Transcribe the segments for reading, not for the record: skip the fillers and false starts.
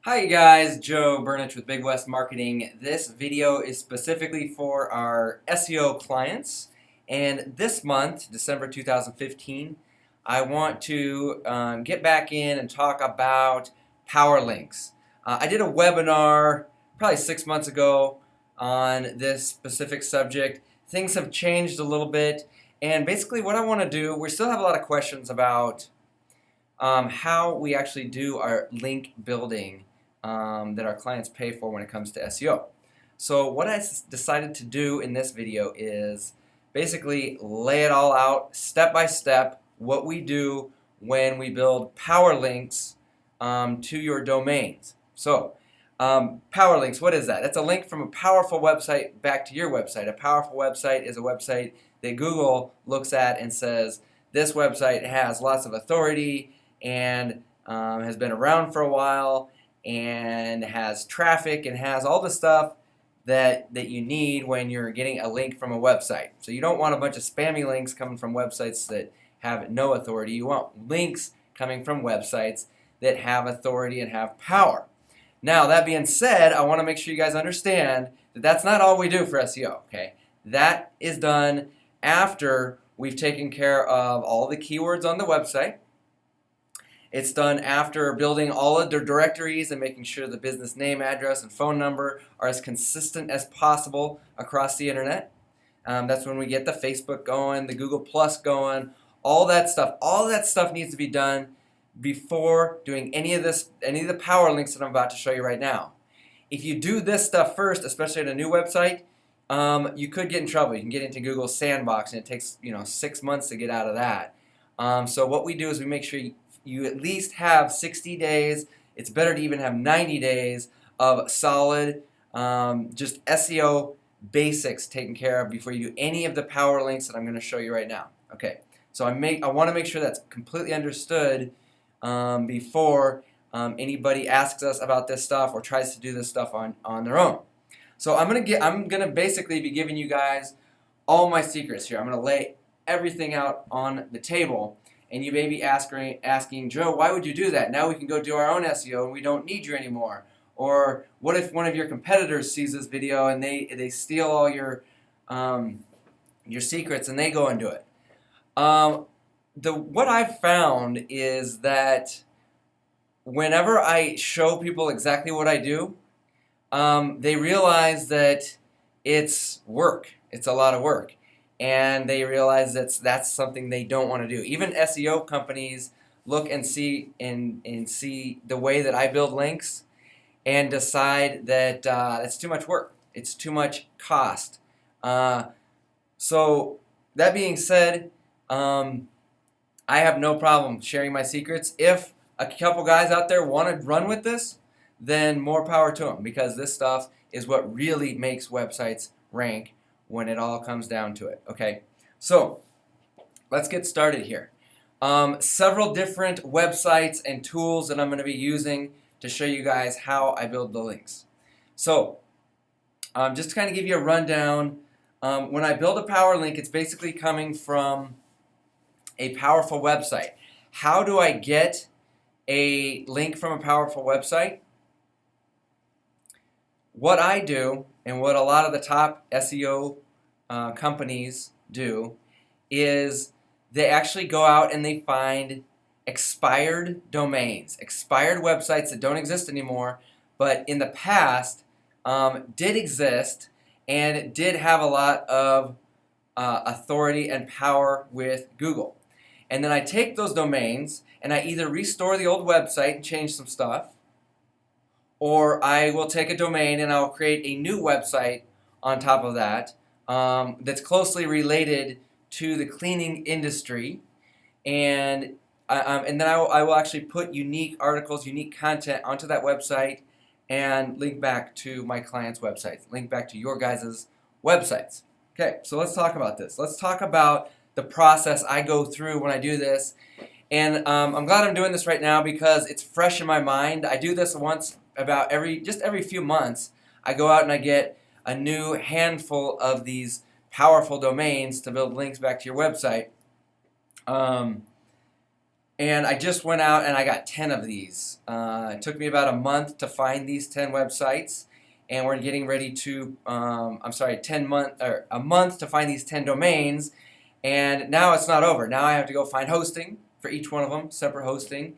Hi guys, Joe Burnich with Big West Marketing. This video is specifically for our SEO clients, and this month, December 2015, I want to get back in and talk about power links. I did a webinar probably 6 months ago on this specific subject. Things have changed a little bit, and basically what I want to do, we still have a lot of questions about how we actually do our link building that our clients pay for when it comes to SEO. So what I decided to do in this video is basically lay it all out step by step what we do when we build power links to your domains. So power links, what is that? That's a link from a powerful website back to your website. A powerful website is a website that Google looks at and says, this website has lots of authority and has been around for a while and has traffic and has all the stuff that you need when you're getting a link from a website. So you don't want a bunch of spammy links coming from websites that have no authority. You want links coming from websites that have authority and have power. Now, that being said, I want to make sure you guys understand that that's not all we do for SEO, okay? That is done after we've taken care of all the keywords on the website. It's done after building all of their directories and making sure the business name, address, and phone number are as consistent as possible across the internet. That's when we get the Facebook going, the Google Plus going, all that stuff. All that stuff needs to be done before doing any of the power links that I'm about to show you right now. If you do this stuff first, especially on a new website, you could get in trouble. You can get into Google's sandbox, and it takes 6 months to get out of that. So what we do is we make sure you at least have 60 days. It's better to even have 90 days of solid just SEO basics taken care of before you do any of the power links that I'm going to show you right now. Okay, so I want to make sure that's completely understood before anybody asks us about this stuff or tries to do this stuff on their own. So I'm gonna basically be giving you guys all my secrets here. I'm gonna lay everything out on the table. And you may be asking, Joe, why would you do that? Now we can go do our own SEO and we don't need you anymore. Or what if one of your competitors sees this video and they steal all your secrets and they go and do it? What I've found is that whenever I show people exactly what I do, they realize that it's work. It's a lot of work. And they realize that's something they don't want to do. Even SEO companies look and see the way that I build links and decide that it's too much work. It's too much cost. So that being said, I have no problem sharing my secrets. If a couple guys out there want to run with this, then more power to them, because this stuff is what really makes websites rank when it all comes down to it. Okay, so let's get started here. Several different websites and tools that I'm going to be using to show you guys how I build the links. So just to kind of give you a rundown, when I build a power link, it's basically coming from a powerful website. How do I get a link from a powerful website? What I do, and what a lot of the top SEO companies do, is they actually go out and they find expired domains, expired websites that don't exist anymore, but in the past did exist and did have a lot of authority and power with Google. And then I take those domains and I either restore the old website and change some stuff, or I will take a domain and I'll create a new website on top of that that's closely related to the cleaning industry, and then I will actually put unique articles, unique content onto that website and link back to my clients' websites, link back to your guys' websites. Okay, so let's talk about this. Let's talk about the process I go through when I do this. And I'm glad I'm doing this right now because it's fresh in my mind. I do this once about every few months. I go out and I get a new handful of these powerful domains to build links back to your website. And I just went out and I got 10 of these. It took me about a month to find these 10 websites, and we're getting ready to, a month to find these 10 domains, and now it's not over. Now I have to go find hosting for each one of them, separate hosting,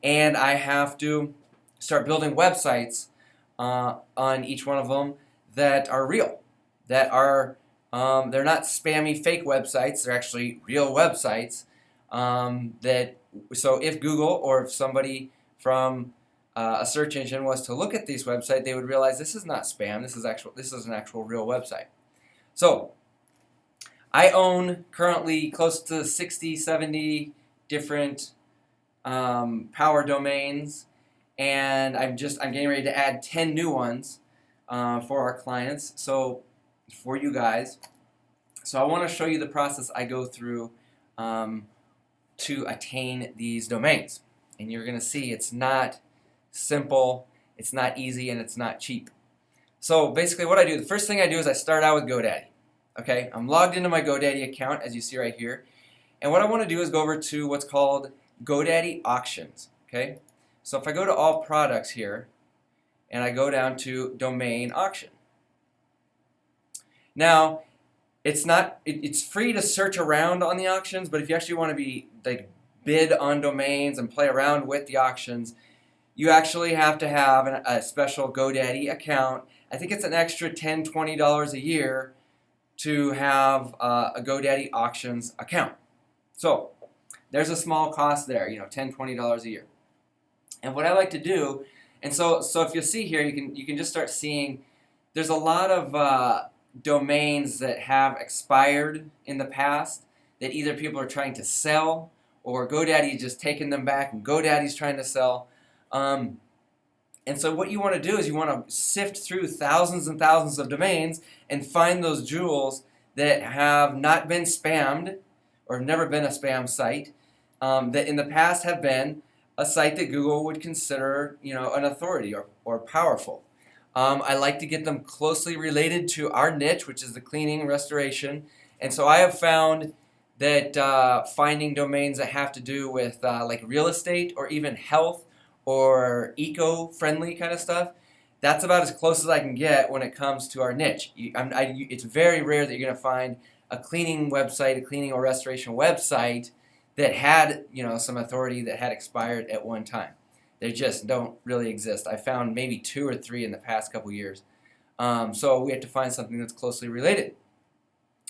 and I have to start building websites on each one of them that are real, that are, they're not spammy fake websites, they're actually real websites so if Google or if somebody from a search engine was to look at this website, they would realize this is not spam, this is an actual real website. So I own currently close to 60, 70 different power domains, and I'm getting ready to add 10 new ones for our clients, so for you guys. So I want to show you the process I go through to attain these domains. And you're going to see it's not simple, it's not easy, and it's not cheap. So basically what I do, the first thing I do is I start out with GoDaddy. Okay, I'm logged into my GoDaddy account, as you see right here. And what I want to do is go over to what's called Godaddy Auctions. Okay, so if I go to all products here, and I go down to domain auction. Now, it's free to search around on the auctions, but if you actually want to bid on domains and play around with the auctions, you actually have to have a special GoDaddy account. I think it's an extra $10, $20 a year to have a GoDaddy Auctions account. So there's a small cost there, $10, $20 a year. And what I like to do, and so if you see here, you can just start seeing there's a lot of domains that have expired in the past that either people are trying to sell or GoDaddy is just taking them back and GoDaddy's trying to sell. And so what you want to do is you want to sift through thousands and thousands of domains and find those jewels that have not been spammed or never been a spam site, that in the past have been a site that Google would consider an authority or powerful. I like to get them closely related to our niche, which is the cleaning and restoration. And so I have found that finding domains that have to do with like real estate or even health or eco-friendly kind of stuff, that's about as close as I can get when it comes to our niche. It's very rare that you're going to find a cleaning website, a cleaning or restoration website that had some authority that had expired at one time. They just don't really exist. I found maybe 2 or 3 in the past couple years. So we have to find something that's closely related.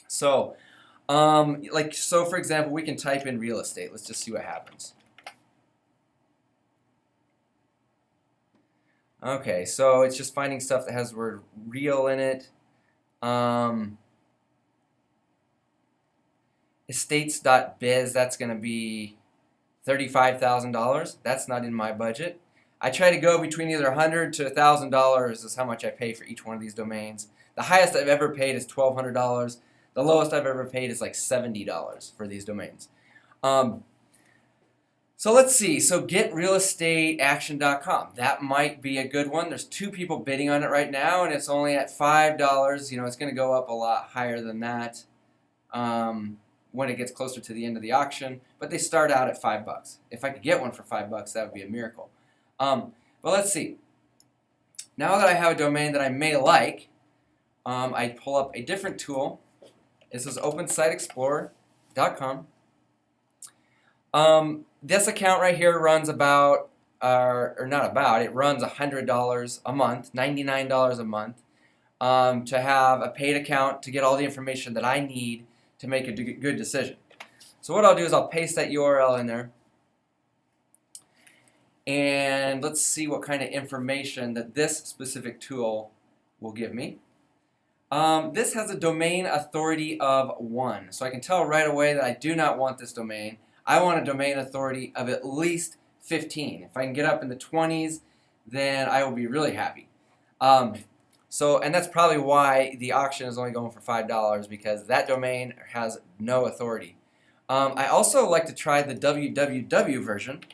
So, for example, we can type in real estate. Let's just see what happens. Okay, so it's just finding stuff that has the word real in it. Estates.biz, that's going to be $35,000. That's not in my budget. I try to go between either $100 to $1,000 is how much I pay for each one of these domains. The highest I've ever paid is $1,200. The lowest I've ever paid is like $70 for these domains. So let's see. So getrealestateaction.com. That might be a good one. There's 2 people bidding on it right now, and it's only at $5. It's going to go up a lot higher than that when it gets closer to the end of the auction. But they start out at $5. If I could get one for $5, that would be a miracle. But let's see. Now that I have a domain that I may like, I pull up a different tool. This is OpenSiteExplorer.com. This account right here runs about, it runs $100 a month, $99 a month, to have a paid account to get all the information that I need to make a good decision. So what I'll do is I'll paste that URL in there, and let's see what kind of information that this specific tool will give me. This has a domain authority of 1, so I can tell right away that I do not want this domain. I want a domain authority of at least 15. If I can get up in the 20s, then I will be really happy. And that's probably why the auction is only going for $5, because that domain has no authority. I also like to try the www version,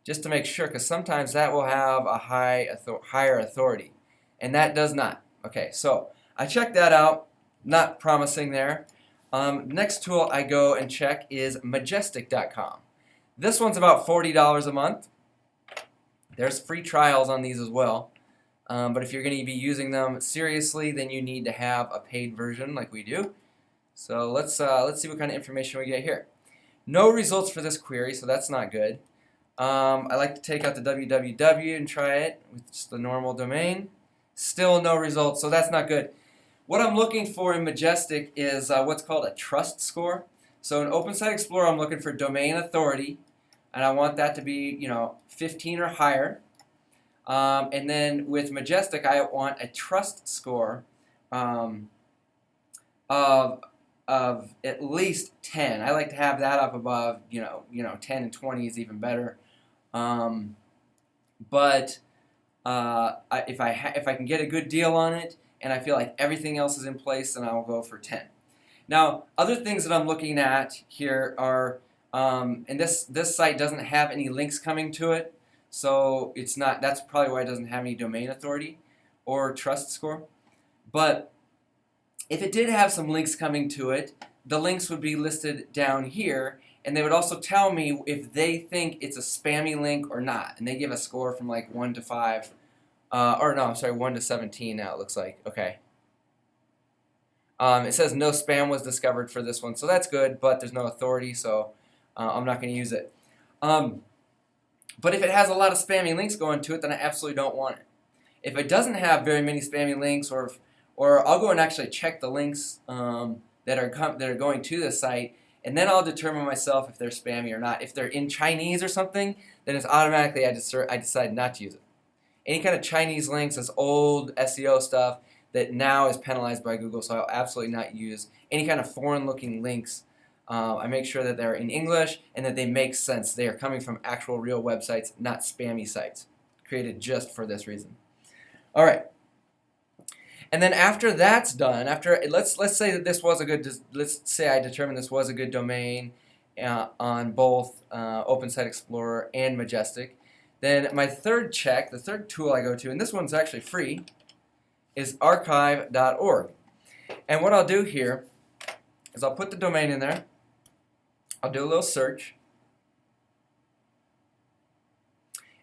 just to make sure, because sometimes that will have a higher authority, and that does not. Okay, so I checked that out. Not promising there. Next tool I go and check is Majestic.com. This one's about $40 a month. There's free trials on these as well. But if you're going to be using them seriously, then you need to have a paid version like we do. So let's see what kind of information we get here. No results for this query, so that's not good. I like to take out the www and try it with just the normal domain. Still no results, so that's not good. What I'm looking for in Majestic is what's called a trust score. So in Open Site Explorer, I'm looking for domain authority, and I want that to be 15 or higher. And then with Majestic, I want a trust score of at least 10. I like to have that up above, 10 and 20 is even better. But if I can get a good deal on it and I feel like everything else is in place, then I'll go for 10. Now, other things that I'm looking at here are, and this site doesn't have any links coming to it, so it's not. That's probably why it doesn't have any domain authority or trust score. But if it did have some links coming to it, the links would be listed down here, and they would also tell me if they think it's a spammy link or not. And they give a score from like 1 to 5, or no, I'm sorry, 1 to 17 now it looks like. Okay. It says no spam was discovered for this one, so that's good, but there's no authority, so I'm not going to use it. But if it has a lot of spammy links going to it, then I absolutely don't want it. If it doesn't have very many spammy links, or I'll go and actually check the links that are going to the site, and then I'll determine myself if they're spammy or not. If they're in Chinese or something, then it's automatically I decide not to use it. Any kind of Chinese links is old SEO stuff that now is penalized by Google, so I'll absolutely not use any kind of foreign-looking links. I make sure that they're in English and that they make sense. They are coming from actual real websites, not spammy sites, created just for this reason. All right. And then after that's done, let's say that this was a good, let's say I determined this was a good domain on both Open Site Explorer and Majestic. Then my third check, the third tool I go to, and this one's actually free, is archive.org. And what I'll do here is I'll put the domain in there. I'll do a little search.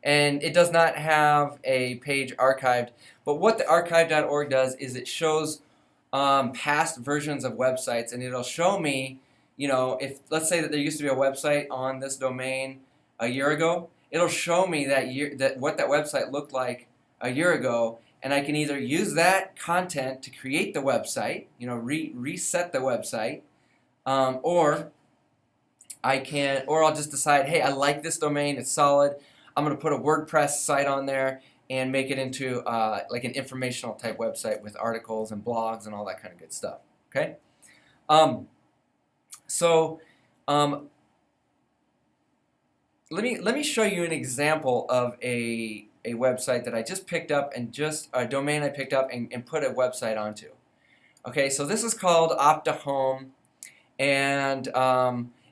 And it does not have a page archived. But what the archive.org does is it shows past versions of websites, and it'll show me, if let's say that there used to be a website on this domain a year ago, it'll show me what that website looked like a year ago, and I can either use that content to create the website, reset the website, or I'll just decide, hey, I like this domain, it's solid. I'm going to put a WordPress site on there and make it into like an informational type website with articles and blogs and all that kind of good stuff. Okay. Let me show you an example of a website that I just picked up and just a domain I picked up and put a website onto. Okay, so this is called OptaHome, and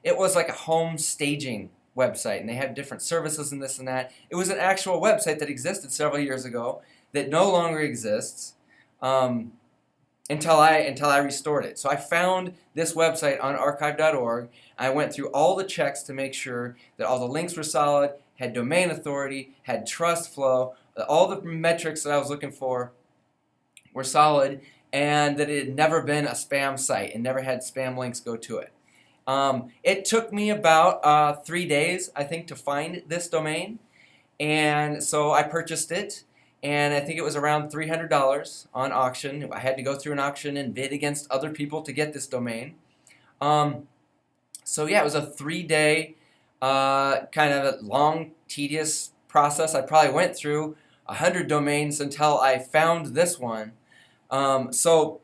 it was like a home staging website, and they had different services and this and that. It was an actual website that existed several years ago that no longer exists until I restored it. So I found this website on archive.org. I went through all the checks to make sure that all the links were solid, had domain authority, had trust flow, all the metrics that I was looking for were solid, and that it had never been a spam site and never had spam links go to it. It took me about 3 days, I think, to find this domain, and so I purchased it, and I think it was around $300 on auction. I had to go through an auction and bid against other people to get this domain. So yeah, it was a 3-day kind of a long, tedious process. I probably went through 100 domains until I found this one. So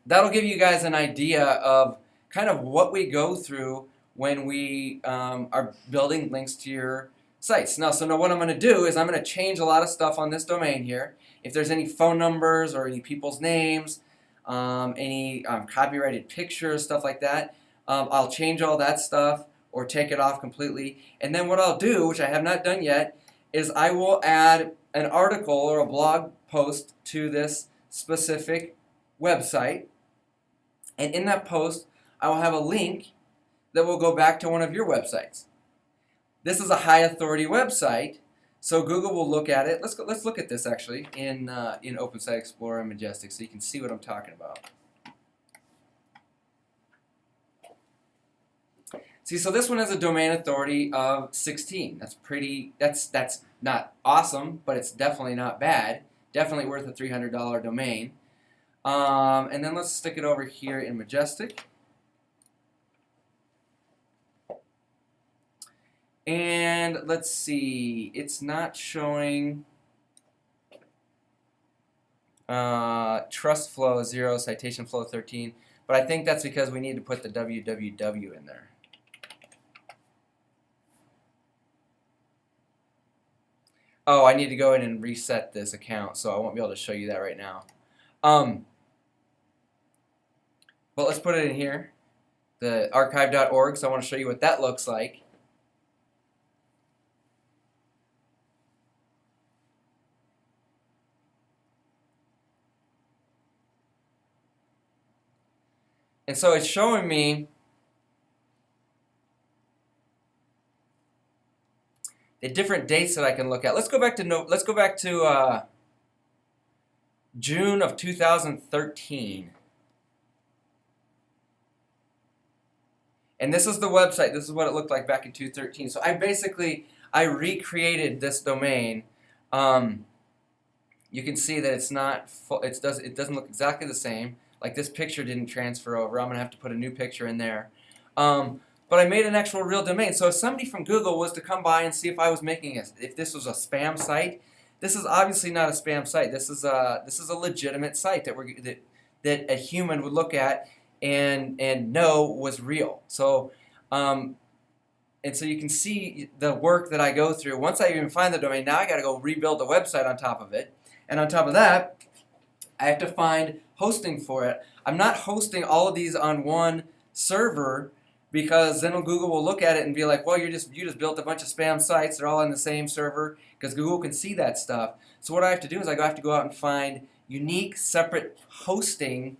that'll give you guys an idea of kind of what we go through when we are building links to your sites. Now what I'm going to do is I'm going to change a lot of stuff on this domain here. If there's any phone numbers or any people's names, any copyrighted pictures, stuff like that, I'll change all that stuff or take it off completely. And then what I'll do, which I have not done yet, is I will add an article or a blog post to this specific website. And in that post, I will have a link that will go back to one of your websites. This is a high authority website, so Google will look at it. Let's look at this actually in Open Site Explorer and Majestic so you can see what I'm talking about. See, so this one has a domain authority of 16. That's not awesome, but it's definitely not bad. Definitely worth a $300 domain. And then let's stick it over here in Majestic. And let's see, it's not showing trust flow 0, citation flow 13, but I think that's because we need to put the www in there. Oh, I need to go in and reset this account, so I won't be able to show you that right now. But let's put it in here, the archive.org, so I want to show you what that looks like. And so it's showing me the different dates that I can look at. Let's go back to June of 2013. And this is the website. This is what it looked like back in 2013. So I recreated this domain. You can see that it's not full, it doesn't look exactly the same. Like this picture didn't transfer over. I'm gonna have to put a new picture in there. But I made an actual real domain. So if somebody from Google was to come by and see if I was making if this was a spam site, this is obviously not a spam site. This is a legitimate site that a human would look at and know was real. So and so you can see the work that I go through. Once I even find the domain, now I got to go rebuild the website on top of it. And on top of that, I have to find hosting for it. I'm not hosting all of these on one server because then Google will look at it and be like, well, you just built a bunch of spam sites. They're all on the same server, because Google can see that stuff. So what I have to do is I have to go out and find unique, separate hosting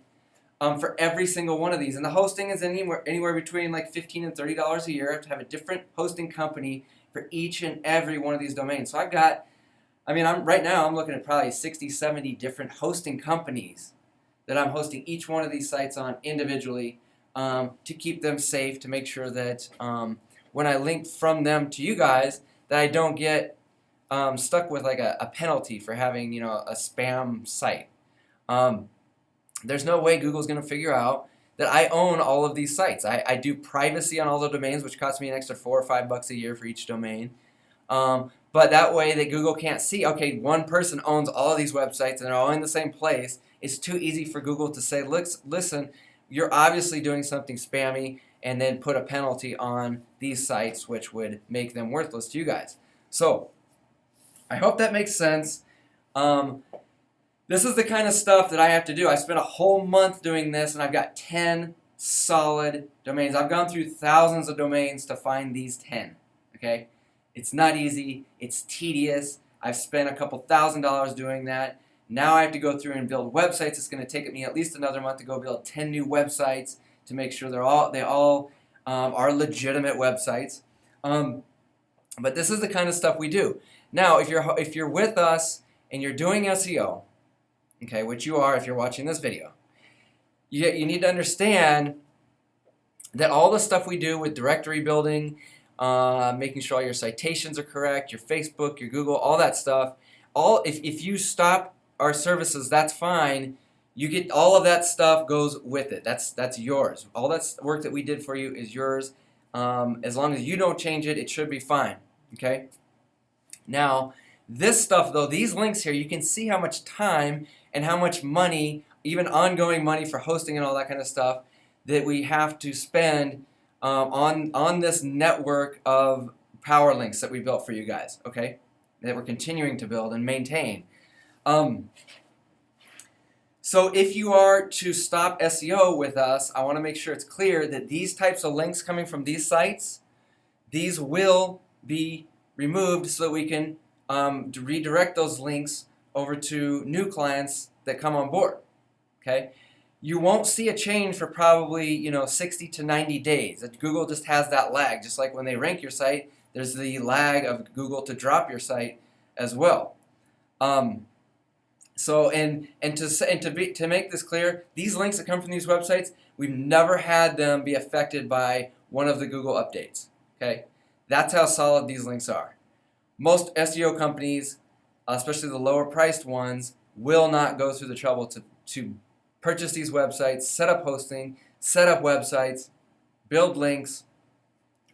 for every single one of these. And the hosting is anywhere between like $15 and $30 a year. I have to have a different hosting company for each and every one of these domains. So right now I'm looking at probably 60, 70 different hosting companies that I'm hosting each one of these sites on individually to keep them safe, to make sure that when I link from them to you guys, that I don't get stuck with like a penalty for having a spam site. There's no way Google's going to figure out that I own all of these sites. I do privacy on all the domains, which costs me an extra $4 or $5 a year for each domain. But that way that Google can't see, okay, one person owns all of these websites and they're all in the same place. It's too easy for Google to say, listen, you're obviously doing something spammy, and then put a penalty on these sites, which would make them worthless to you guys. So I hope that makes sense. This is the kind of stuff that I have to do. I spent a whole month doing this, and I've got 10 solid domains. I've gone through thousands of domains to find these 10, okay? It's not easy. It's tedious. I've spent a couple $1,000s doing that. Now I have to go through and build websites. It's going to take me at least another month to go build 10 new websites to make sure they all are legitimate websites. But this is the kind of stuff we do. Now, if you're with us and you're doing SEO, okay, which you are if you're watching this video, you need to understand that all the stuff we do with directory building, making sure all your citations are correct, your Facebook, your Google, all that stuff, if you stop our services, that's fine. You get all of that stuff goes with it. That's yours. All that work that we did for you is yours. As long as you don't change it, it should be fine. Okay. Now, this stuff though, these links here, you can see how much time and how much money, even ongoing money for hosting and all that kind of stuff, that we have to spend on this network of power links that we built for you guys. Okay, that we're continuing to build and maintain. So if you are to stop SEO with us, I want to make sure it's clear that these types of links coming from these sites, these will be removed so that we can redirect those links over to new clients that come on board. Okay. you won't see a change for probably 60 to 90 days. Google just has that lag, just like when they rank your site, there's the lag of Google to drop your site as well. To make this clear, these links that come from these websites, we've never had them be affected by one of the Google updates. Okay, that's how solid these links are. Most SEO companies, especially the lower priced ones, will not go through the trouble to purchase these websites, set up hosting, set up websites, build links,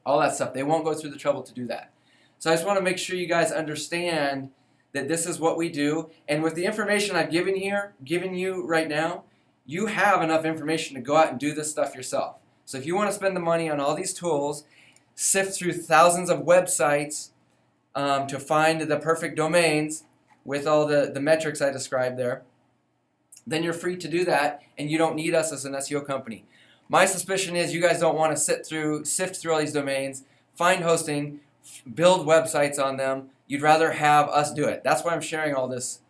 all that stuff. They won't go through the trouble to do that. So I just want to make sure you guys understand that this is what we do. And with the information I've given you right now, you have enough information to go out and do this stuff yourself. So if you want to spend the money on all these tools, sift through thousands of websites to find the perfect domains with all the metrics I described there, then you're free to do that, and you don't need us as an SEO company. My suspicion is you guys don't want to sift through all these domains, find hosting, build websites on them. You'd rather have us do it. That's why I'm sharing all this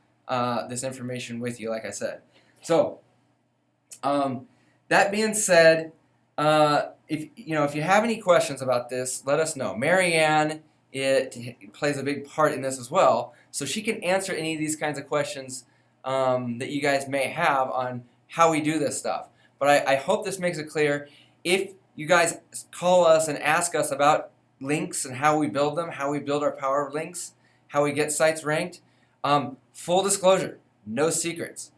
information with you, like I said. So, that being said, if you have any questions about this, let us know. Marianne plays a big part in this as well, so she can answer any of these kinds of questions that you guys may have on how we do this stuff. But I hope this makes it clear. If you guys call us and ask us about links and how we build them, how we build our power links, how we get sites ranked, full disclosure, no secrets.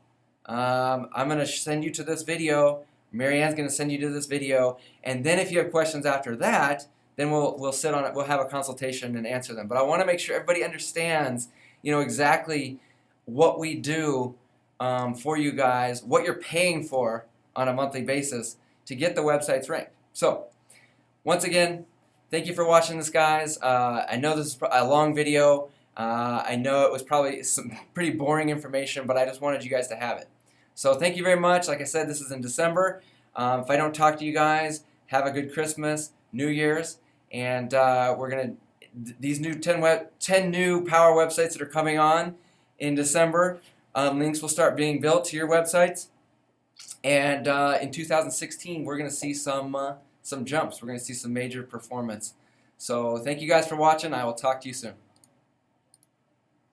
I'm going to send you to this video. Marianne's going to send you to this video, and then if you have questions after that, then we'll sit on it. We'll have a consultation and answer them. But I want to make sure everybody understands, exactly what we do for you guys, what you're paying for on a monthly basis to get the websites ranked. So, once again, thank you for watching this, guys. I know this is a long video. I know it was probably some pretty boring information, but I just wanted you guys to have it. So thank you very much. Like I said, this is in December. If I don't talk to you guys, have a good Christmas, New Year's, and these new 10 new power websites that are coming on in December. Links will start being built to your websites, and in 2016 we're going to see some jumps. We're going to see some major performance. So thank you guys for watching. I will talk to you soon.